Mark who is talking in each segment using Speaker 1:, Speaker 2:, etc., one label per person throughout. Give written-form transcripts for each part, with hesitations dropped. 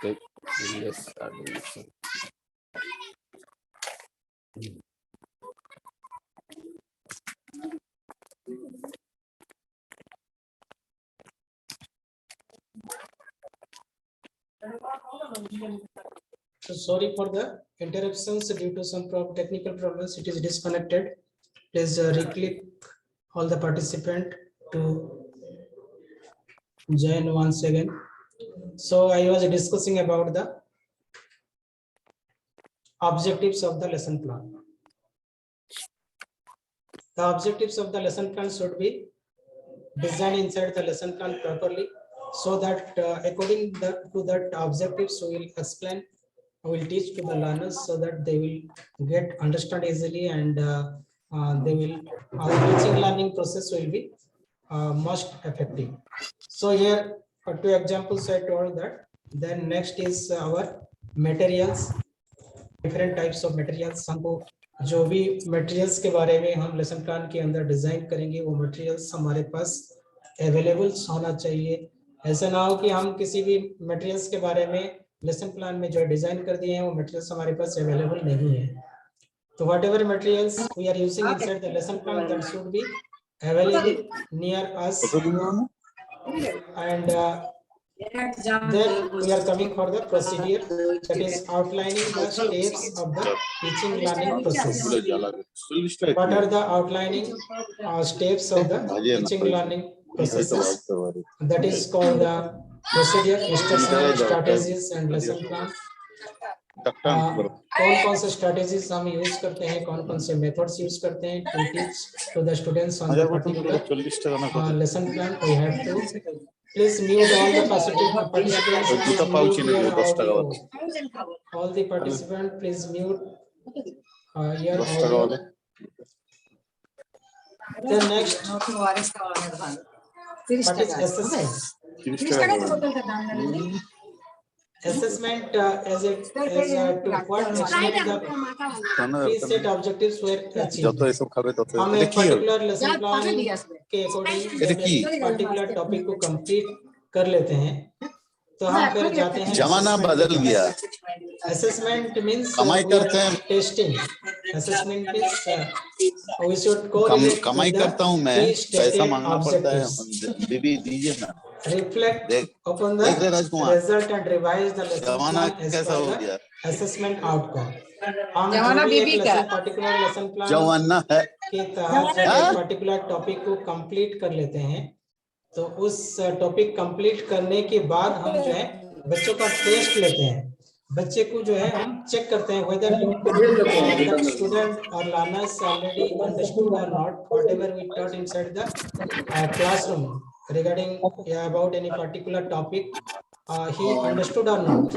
Speaker 1: take English admission.
Speaker 2: So sorry for the interruptions due to some technical problems. It is disconnected. Please re-click all the participant to join once again. So I was discussing about the objectives of the lesson plan. The objectives of the lesson plan should be designed inside the lesson plan properly, so that according to that objectives we will explain, we will teach to the learners so that they will get understand easily, and they will our teaching learning process will be most effective. So here two examples I told that. Then next is our materials, different types of materials. हमको जो भी materials के बारे में हम lesson plan के अंदर design करेंगे वो मटेरियल्स हमारे पास अवेलेबल होना चाहिए. ऐसा ना हो कि हम किसी भी मटेरियल्स के बारे में लेसन प्लान में जो डिजाइन कर दिए हैं वो मटेरियल्स हमारे पास अवेलेबल नहीं है. तो whatever materials we are using inside the lesson plan that should be available near us, and then we are coming for the procedure, that is outlining the steps of the teaching learning process. What are the outlining steps of the teaching learning processes? That is called the procedure, instruction, strategies and lesson plan. कौन-कौन से strategies हम use करते हैं, कौन-कौन से methods use करते हैं to teach to the students on the particular lesson plan. We have to please mute all the participants. Please mute your audio. All the participants, please mute your audio. The next, what is assessment? Assessment as to what extent the preset objectives were achieved. हम एक particular lesson plan के according particular topic को complete कर लेते हैं, तो हम फिर जाते हैं.
Speaker 3: जमाना बदल गया.
Speaker 2: Assessment means testing. Assessment means we should correlate
Speaker 3: कमाई करता हूँ मैं, पैसा मांगना पड़ता है. बीबी दीजिए ना.
Speaker 2: Reflect upon the result and revise the lesson plan as per the assessment outcome. हम जो भी एक particular lesson plan के तहत एक particular topic को complete कर लेते हैं, तो उस topic complete करने के बाद हम जो है बच्चों का टेस्ट लेते हैं. बच्चे को जो है हम चेक करते हैं whether the student or learners already understood or not whatever we taught inside the classroom regarding about any particular topic, he understood or not.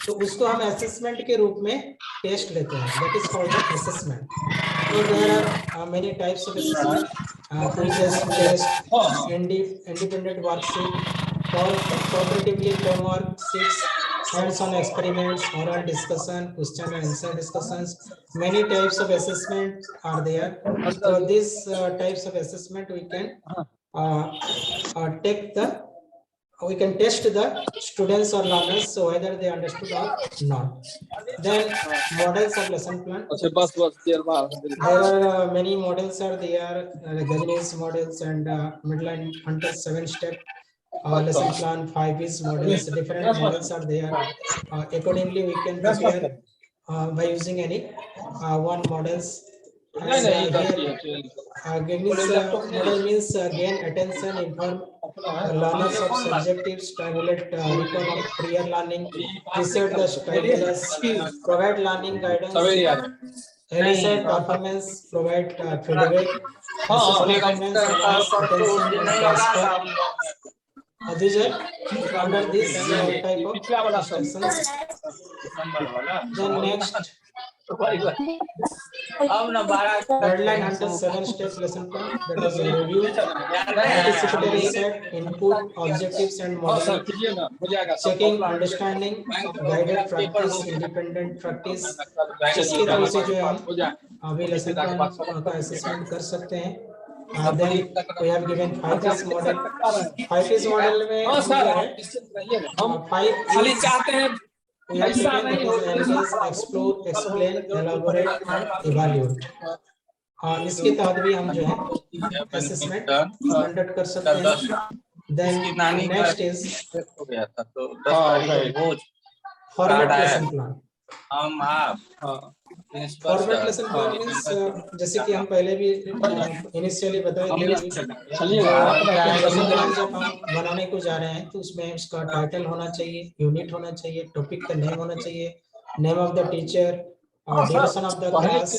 Speaker 2: तो उसको हम assessment के रूप में टेस्ट लेते हैं. That is called the assessment. So there are many types of assessment. Quizzes, test, independent worksheet, cooperatively framework sheets, hands-on experiments, oral discussion, question and answer discussions. Many types of assessment are there. So these types of assessment we can we can test the students or learners so whether they understood or not. Then models of lesson plan. There are many models are there, Gajini's models and Midland Hunter's 7-step lesson plan, 5 models. Different models are there. Accordingly we can prepare by using any one models. And Gajini's model means gain attention, inform learners of subjective, stimulate recall of prior learning, reset the stimulus, provide learning guidance, elicit performance, provide feedback, performance, attention and transfer. These are under this type of instructions. Then next, Midland Hunter's 7-step lesson plan, that is a review, participatory set, input, objectives and modeling, checking, understanding, guided practice, independent practice. इसके तरह से जो हम अभी lesson plan का assessment कर सकते हैं.
Speaker 4: Then we have given 5Ts model. 5Ts model में हम जो है 5 we have taken that is engage, explore, explain, elaborate and evaluate. इसके तहत भी हम जो है assessment conduct कर सकते हैं. Then next is format lesson plan. Format lesson plan means जैसे कि हम पहले भी इनिशियली बताए थे लेसन प्लान जब हम बनाने को जा रहे हैं तो उसमें उसका टाइटल होना चाहिए, यूनिट होना चाहिए, टॉपिक का नेम होना चाहिए, name of the teacher, duration of the class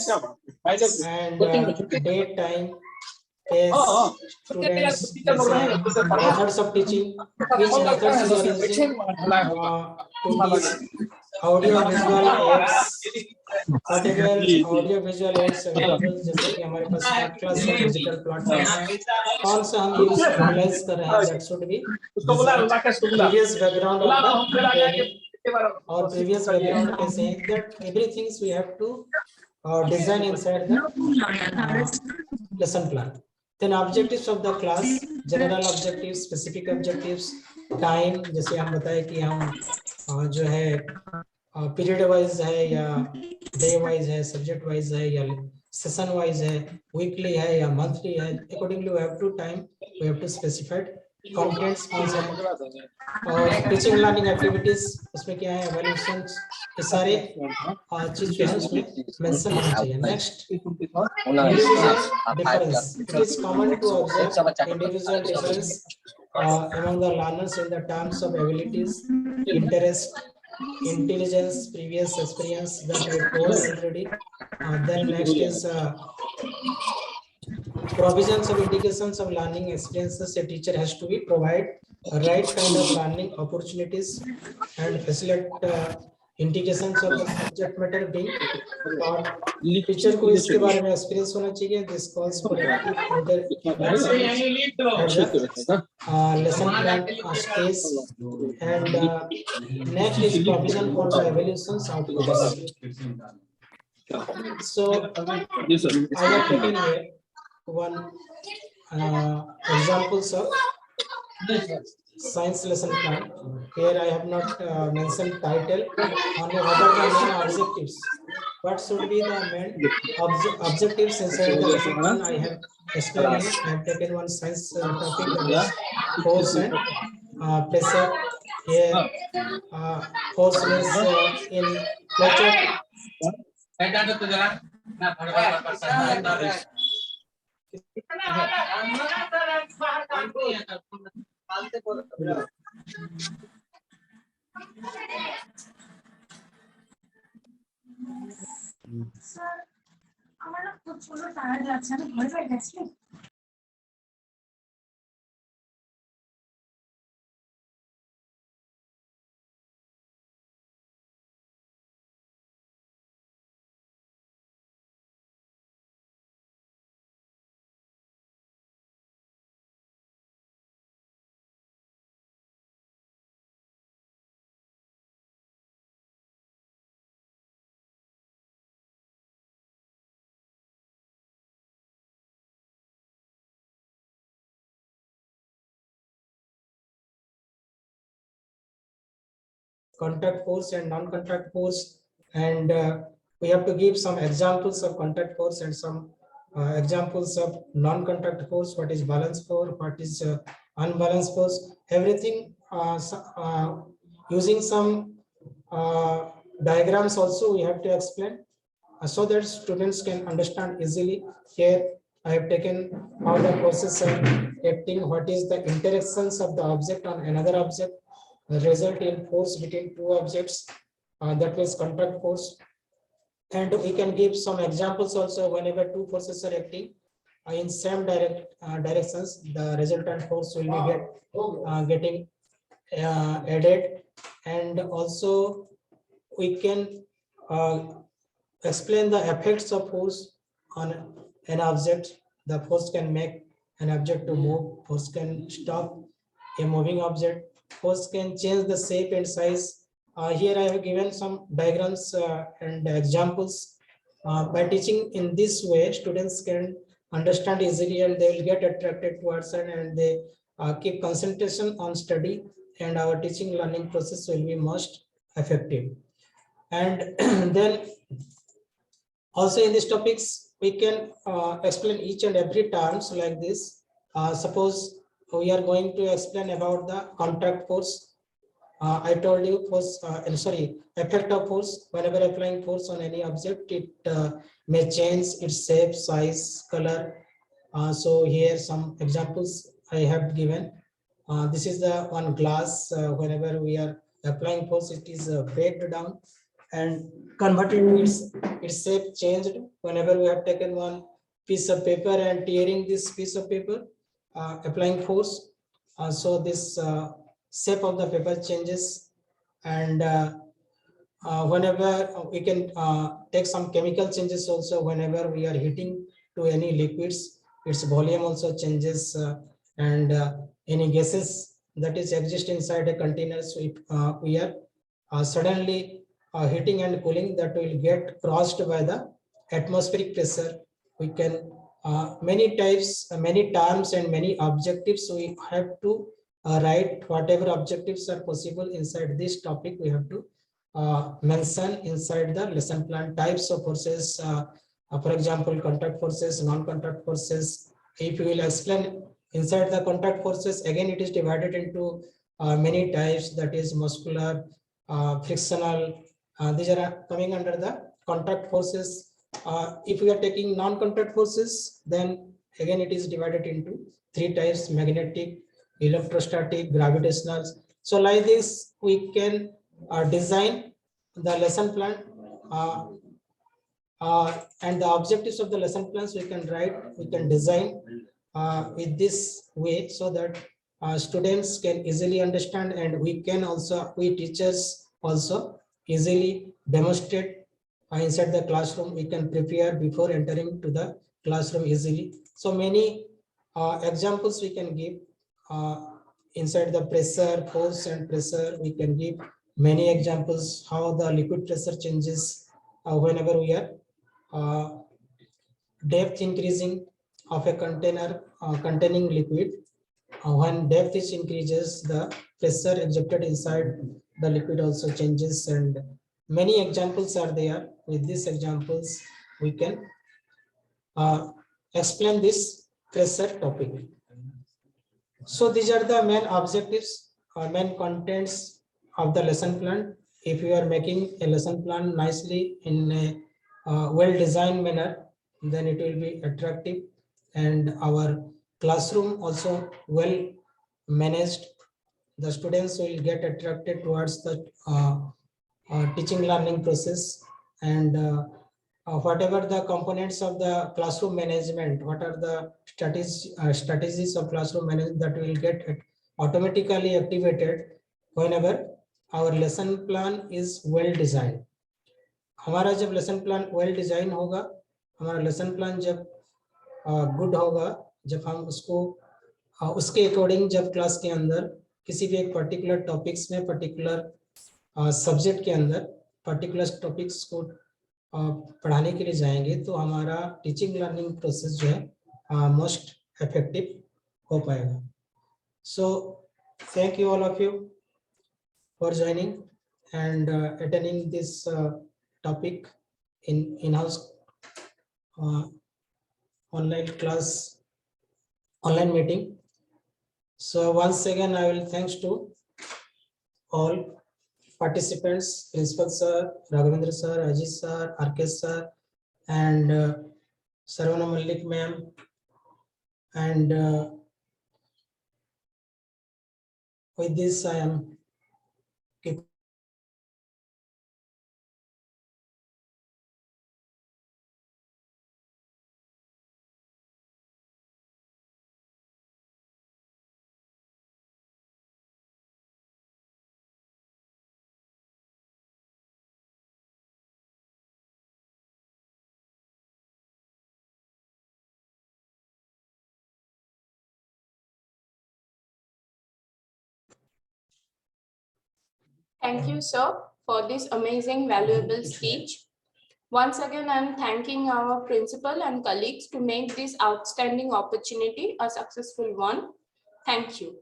Speaker 4: and date, time, students, methods of teaching, which methods you are using to teach audio visual aids, whatever audio visual aids available, जैसे कि हमारे पास smart class है, digital platform है, कौन सा हम utilise कर रहे हैं, that should be previous background of the training or previous background कैसे है, that everything we have to design inside the lesson plan. Then objectives of the class, general objectives, specific objectives, time, जैसे हम बताए कि हम जो है period wise है या डे वाइज है, सब्जेक्ट वाइज है या सेशन वाइज है, वीकली है या मंथली है, accordingly we have to time, we have to specified contents और टीचिंग लर्निंग एक्टिविटीज, उसमें क्या है एवैल्यूएशन, ये सारे चीज जो है उसमें मेंशन होना चाहिए. Next individual difference, it is common to observe individual difference among the learners in the terms of abilities, interest, intelligence, previous experience that I told already. Then next is provisions of indications of learning experiences. A teacher has to be provide right kind of learning opportunities and facilitate indications of the subject matter being taught. Teacher को इसके बारे में experience होना चाहिए. This calls for active lesson plan stage. And next is provision for the evaluations outcomes. So I have taken here one examples of science lesson plan. Here I have not mentioned title, only what are the main objectives. What should be the main objectives inside the lesson plan? I have explained here. I have taken one science topic, that is force and pressure. Here force means in lecture.
Speaker 5: Sir আমার না প্রচন্ড tired লাগছে, আমি ঘরে যাই গেছি।
Speaker 4: Contact force and non-contact force, and we have to give some examples of contact force and some examples of non-contact force. What is balance force, what is unbalanced force, everything using some diagrams also we have to explain so that students can understand easily. Here I have taken how the process of acting, what is the interactions of the object on another object, result in force between two objects, that was contact force. And we can give some examples also. Whenever two forces are acting in same directions, the resultant force will be getting added. And also we can explain the effects of force on an object. The force can make an object to move, force can stop a moving object, force can change the shape and size. Here I have given some diagrams and examples. By teaching in this way, students can understand easily, and they will get attracted towards it, and they keep concentration on study, and our teaching learning process will be most effective. And then also in these topics, we can explain each and every terms like this. Suppose we are going to explain about the contact force. I told you force, effect of force. Whenever applying force on any object, it may change its shape, size, color. So here some examples I have given. This is the one glass. Whenever we are applying force, it is break down and converted its shape changed. Whenever we have taken one piece of paper and tearing this piece of paper, applying force, so this shape of the paper changes. And whenever we can take some chemical changes also, whenever we are heating to any liquids, its volume also changes, and any gases that is exist inside a container. So if we are suddenly heating and cooling, that will get crossed by the atmospheric pressure. We can many types, many terms and many objectives. So we have to write whatever objectives are possible inside this topic. We have to mention inside the lesson plan. Types of forces, for example, contact forces, non-contact forces. If you will explain inside the contact forces, again it is divided into many types, that is muscular, frictional. These are coming under the contact forces. If we are taking non-contact forces, then again it is divided into three types: magnetic, electrostatic, gravitational. So like this we can design the lesson plan, and the objectives of the lesson plans we can write, we can design with this way, so that students can easily understand, and we can also, we teachers also easily demonstrate inside the classroom. We can prepare before entering to the classroom easily. So many examples we can give inside the pressure, force and pressure. We can give many examples how the liquid pressure changes whenever we are depth increasing of a container containing liquid. When depth is increases, the pressure exerted inside the liquid also changes, and many examples are there. With these examples, we can explain this pressure topic. So these are the main objectives or main contents of the lesson plan. If you are making a lesson plan nicely in a well-designed manner, then it will be attractive, and our classroom also well managed. The students will get attracted towards the teaching learning process, and whatever the components of the classroom management, what are the strategies of classroom management, that will get automatically activated whenever our lesson plan is well designed. हमारा जब lesson plan well design होगा, हमारा lesson plan जब good होगा, जब हम उसको उसके अकॉर्डिंग जब क्लास के अंदर किसी भी एक पर्टिकुलर टॉपिक्स में, पर्टिकुलर सब्जेक्ट के अंदर पर्टिकुलर टॉपिक्स को पढ़ाने के लिए जाएंगे, तो हमारा टीचिंग लर्निंग प्रोसेस जो है मोस्ट इफेक्टिव हो पाएगा. So thank you all of you for joining and attending this topic in-house online class, online meeting. So once again, I will thanks to all participants, Principal Sir, Raghavendra Sir, Ajit Sir, RK Sir, and Sarvana Malik Ma'am, and with this I am
Speaker 6: Thank you, sir, for this amazing, valuable speech. Once again, I am thanking our principal and colleagues to make this outstanding opportunity a successful one. Thank you.